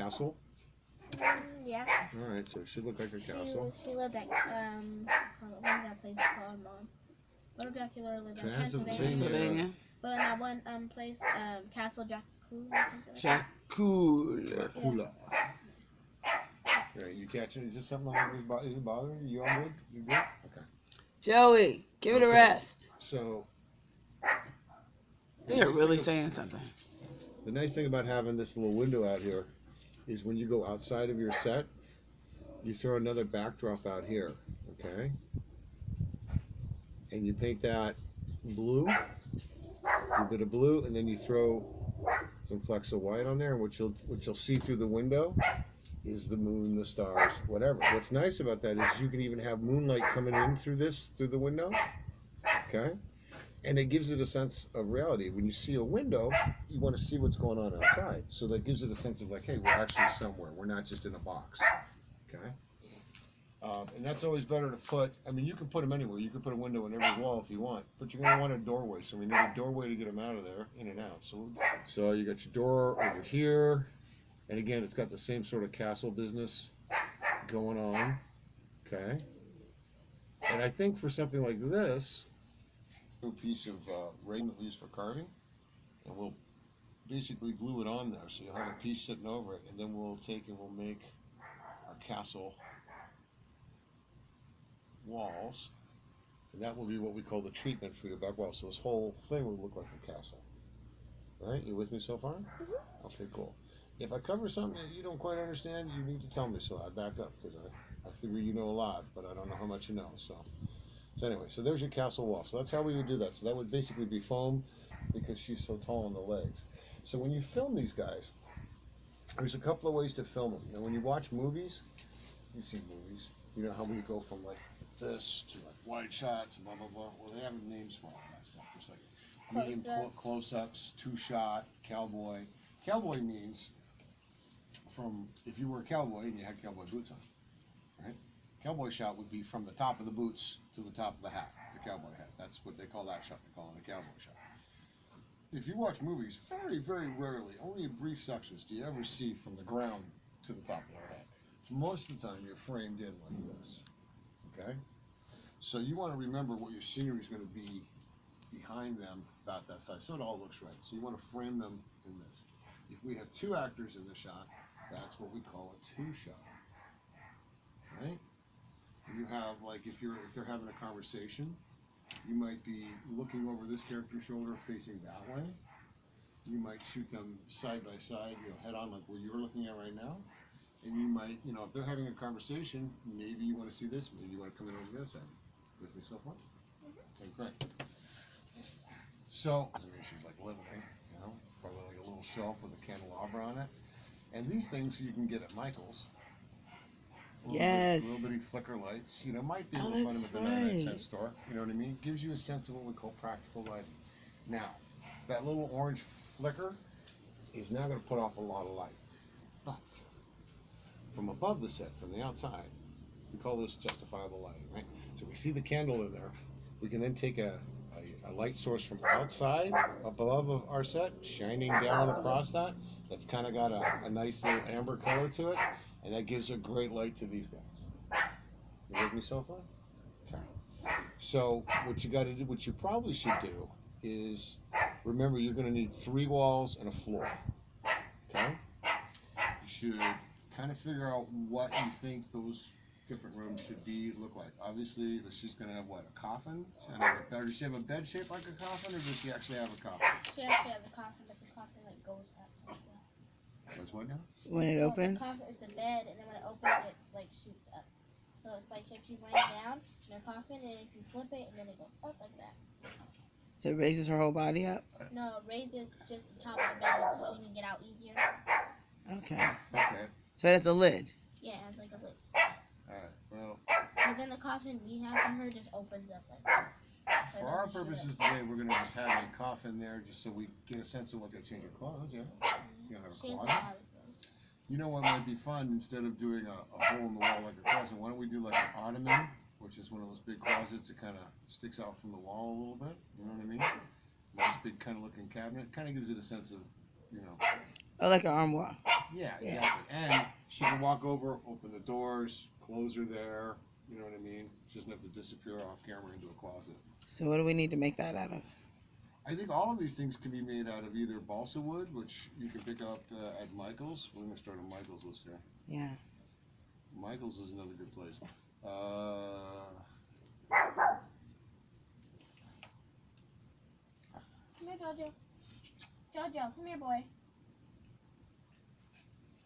castle? Yeah. All right, so it should look like a castle. She lived at what was that place called, Mom? Little Dracula lived in Transylvania. But in that one place, Castle Dracula. Dracula. Right, you catching? Is this something like this? Is it bothering you? You all good? You good? Okay. Joey, give it a rest. So. They're really saying something. The nice thing about having this little window out here is when you go outside of your set, you throw another backdrop out here, okay? And you paint that blue, a bit of blue, and then you throw some flecks of white on there, and what you'll see through the window is the moon, the stars, whatever. What's nice about that is you can even have moonlight coming in through the window, okay? And it gives it a sense of reality. When you see a window, you want to see what's going on outside. So that gives it a sense of like, hey, we're actually somewhere. We're not just in a box, okay? And that's always better to put. I mean, you can put them anywhere. You can put a window in every wall if you want, but you're going to want a doorway. So we need a doorway to get them out of there, in and out. So you got your door over here, and again, it's got the same sort of castle business going on, okay? And I think for something like this, a piece of rain that we use for carving, and we'll basically glue it on there. So you'll have a piece sitting over it, and then we'll take and we'll make our castle walls, and that will be what we call the treatment for your back wall. So this whole thing will look like a castle. All right, you with me so far? Mm-hmm. Okay, cool. If I cover something that you don't quite understand, you need to tell me so I back up, because I figure you know a lot, but I don't know how much you know. So anyway, so there's your castle wall. So that's how we would do that. So that would basically be foam, because she's so tall on the legs. So when you film these guys, there's a couple of ways to film them. Now when you watch movies, you've seen movies, you know how we go from like this to like wide shots and blah, blah, blah. Well, they have names for all that stuff. There's like medium close-ups, two-shot, cowboy. Cowboy means from, if you were a cowboy and you had cowboy boots on, right? Cowboy shot would be from the top of the boots to the top of the hat, the cowboy hat. That's what they call that shot. They call it a cowboy shot. If you watch movies, very, very rarely, only in brief sections, do you ever see from the ground to the top of their head. Most of the time, you're framed in like this, okay? So you want to remember what your scenery is going to be behind them about that size, so it all looks right. So you want to frame them in this. If we have two actors in the shot, that's what we call a two-shot, right? You have, like, if they're having a conversation, you might be looking over this character's shoulder facing that way. You might shoot them side by side, head on, like where you're looking at right now. And you might, if they're having a conversation, maybe you want to see this, maybe you want to come in over the other side. With me so far? Okay, great. So, I mean, she's like living, probably like a little shelf with a candelabra on it. And these things you can get at Michael's. Yes. Little bitty flicker lights. Might be able to find them at the 99-cent store. You know what I mean? Gives you a sense of what we call practical lighting. Now, that little orange flicker is now going to put off a lot of light. But from above the set, from the outside, we call this justifiable lighting, right? So we see the candle in there. We can then take a light source from outside, above our set, shining down across that. That's kind of got a nice little amber color to it. And that gives a great light to these guys. You with me so far? Okay. So what you got to do, what you probably should do, is remember you're going to need 3 walls and a floor. Okay. You should kind of figure out what you think those different rooms should look like. Obviously, she's going to have what, a coffin? Does she have a bed shaped like a coffin, or does she actually have a coffin? She actually has a coffin, but the coffin like goes up. That's what now? When it opens? It's a bed, and then when it opens, it like shoots up. So it's like if she's laying down in her coffin, and if you flip it, and then it goes up like that. So it raises her whole body up? No, it raises just the top of the bed up so she can get out easier. Okay. Okay. So it has a lid? Yeah, it has like a lid. Alright, well. But then the coffin we have for her just opens up like that. For our purposes today, we're going to just have a coffin there just so we get a sense of what they change your clothes, yeah? You have a closet. You know what might be fun, instead of doing a hole in the wall like a closet, why don't we do like an ottoman, which is one of those big closets that kind of sticks out from the wall a little bit, you know what I mean? Nice big kind of looking cabinet, kind of gives it a sense of, Oh, like an armoire. Yeah, Yeah. exactly. And she can walk over, open the doors, close her there. You know what I mean? She doesn't have to disappear off camera into a closet. So what do we need to make that out of? I think all of these things can be made out of either balsa wood, which you can pick up at Michael's. We're going to start a Michael's list here. Yeah. Michael's is another good place. Come here, Jojo. Jojo, come here, boy.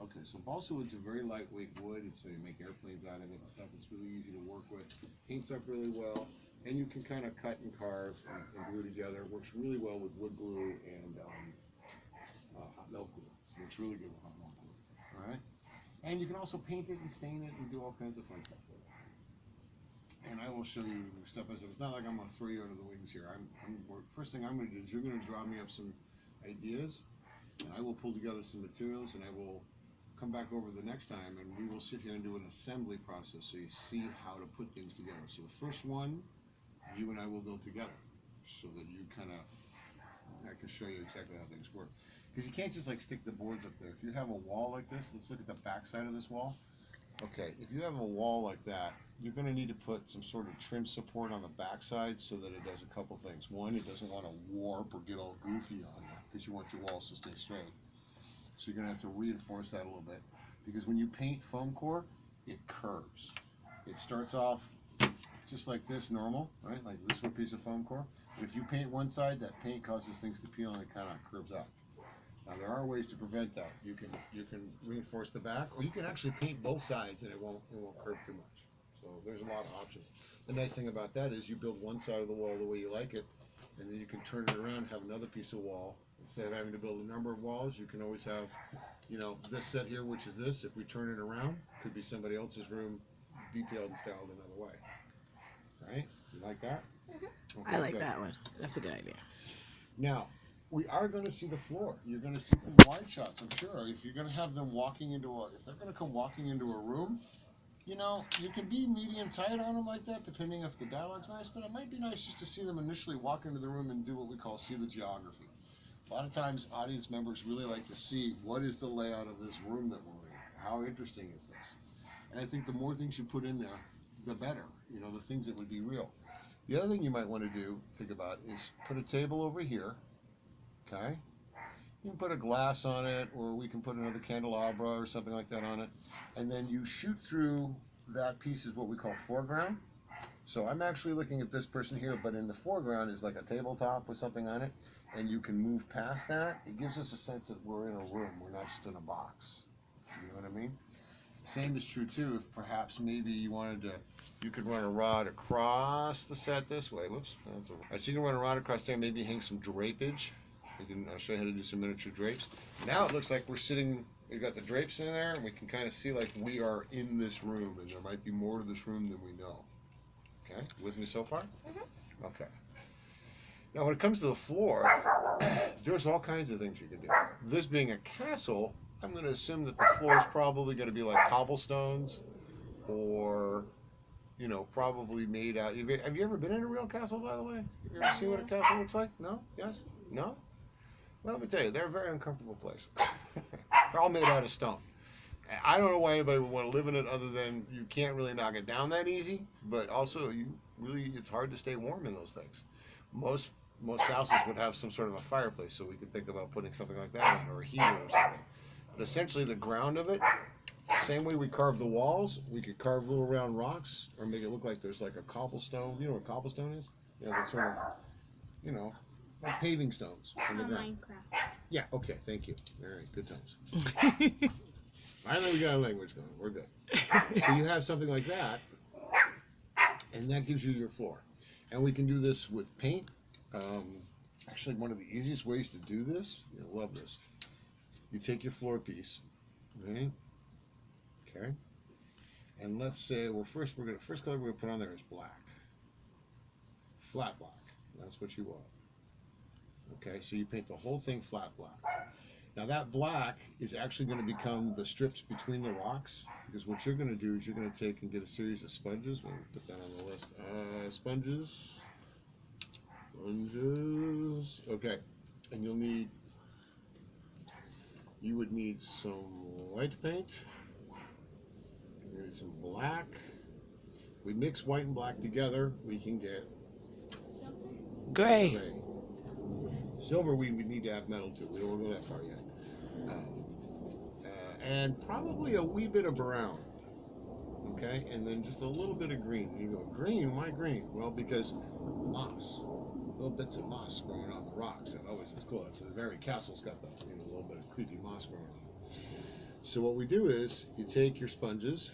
Okay, so balsa wood's a very lightweight wood. So you make airplanes out of it and stuff. It's really easy to work with. Paints up really well. And you can kind of cut and carve and glue together. It works really well with wood glue and hot melt glue. Works really good with hot melt glue. All right? And you can also paint it and stain it and do all kinds of fun stuff with it. And I will show you step by step. It's not like I'm going to throw you under the wings here. First thing I'm going to do is you're going to draw me up some ideas, and I will pull together some materials, and I will come back over the next time, and we will sit here and do an assembly process so you see how to put things together. So the first one, you and I will build together, so that you I can show you exactly how things work. Because you can't just like stick the boards up there. If you have a wall like this, let's look at the back side of this wall. Okay, if you have a wall like that, you're going to need to put some sort of trim support on the back side so that it does a couple things. One, it doesn't want to warp or get all goofy on you because you want your walls to stay straight. So you're going to have to reinforce that a little bit, because when you paint foam core, it curves. It starts off just like this, normal, right? Like this one piece of foam core. But if you paint one side, that paint causes things to peel and it kind of curves up. Now there are ways to prevent that. You can reinforce the back, or you can actually paint both sides and it won't curve too much. So there's a lot of options. The nice thing about that is you build one side of the wall the way you like it, and then you can turn it around and have another piece of wall. Instead of having to build a number of walls, you can always have, this set here, which is this. If we turn it around, could be somebody else's room, detailed and styled another way. All right? You like that? Mm-hmm. Okay, I like that one. That's a good idea. Now, we are going to see the floor. You're going to see some wide shots, I'm sure. If you're going to have them if they're going to come walking into a room, you can be medium tight on them like that, depending if the dialogue's nice, but it might be nice just to see them initially walk into the room and do what we call see the geography. A lot of times, audience members really like to see what is the layout of this room that we're in. How interesting is this? And I think the more things you put in there, the better. The things that would be real. The other thing you might want to think about, is put a table over here. Okay, you can put a glass on it, or we can put another candelabra or something like that on it, and then you shoot through that piece is what we call foreground. So I'm actually looking at this person here, but in the foreground is like a tabletop with something on it, and you can move past that. It gives us a sense that we're in a room, we're not just in a box. You know what I mean? The same is true too if perhaps maybe you could run a rod across the set this way. Whoops, so you can run a rod across there, maybe hang some drapage. I'll show you how to do some miniature drapes. Now it looks like we've got the drapes in there, and we can kind of see like we are in this room, and there might be more to this room than we know. Okay, with me so far? Mm-hmm. Okay. Now when it comes to the floor, there's all kinds of things you can do. This being a castle, I'm going to assume that the floor is probably going to be like cobblestones, or probably made out. Have you ever been in a real castle, by the way? Have you ever seen what a castle looks like? No? Yes? No? Well, let me tell you, they're a very uncomfortable place. They're all made out of stone. I don't know why anybody would want to live in it, other than you can't really knock it down that easy, but also it's hard to stay warm in those things. Most houses would have some sort of a fireplace, so we could think about putting something like that in, or a heater or something. But essentially the ground of it, same way we carve the walls, we could carve little round rocks, or make it look like there's like a cobblestone. You know what cobblestone is? That sort of, like paving stones from the ground. Minecraft. Yeah, okay, thank you. All right, good times. Finally, we got a language going. We're good. So you have something like that, and that gives you your floor. And we can do this with paint. Actually, one of the easiest ways to do this, you'll love this. You take your floor piece, right? Okay. And let's say, first color we're gonna put on there is black. Flat black. That's what you want. Okay, so you paint the whole thing flat black. Now that black is actually going to become the strips between the rocks, because what you're going to do is you're going to take and get a series of sponges. We'll put that on the list. Sponges. Okay, and you'll need You would need some white paint. You need some black. We mix white and black together, we can get Gray. gray. Silver, we need to have metal too. We don't want to go that far yet. And probably a wee bit of brown. Okay, and then just a little bit of green. You go, green? Why green? Well, because moss. Little bits of moss growing on the rocks. That always is cool. It's the very castle's got the little bit of creepy moss growing on it. So what we do is you take your sponges.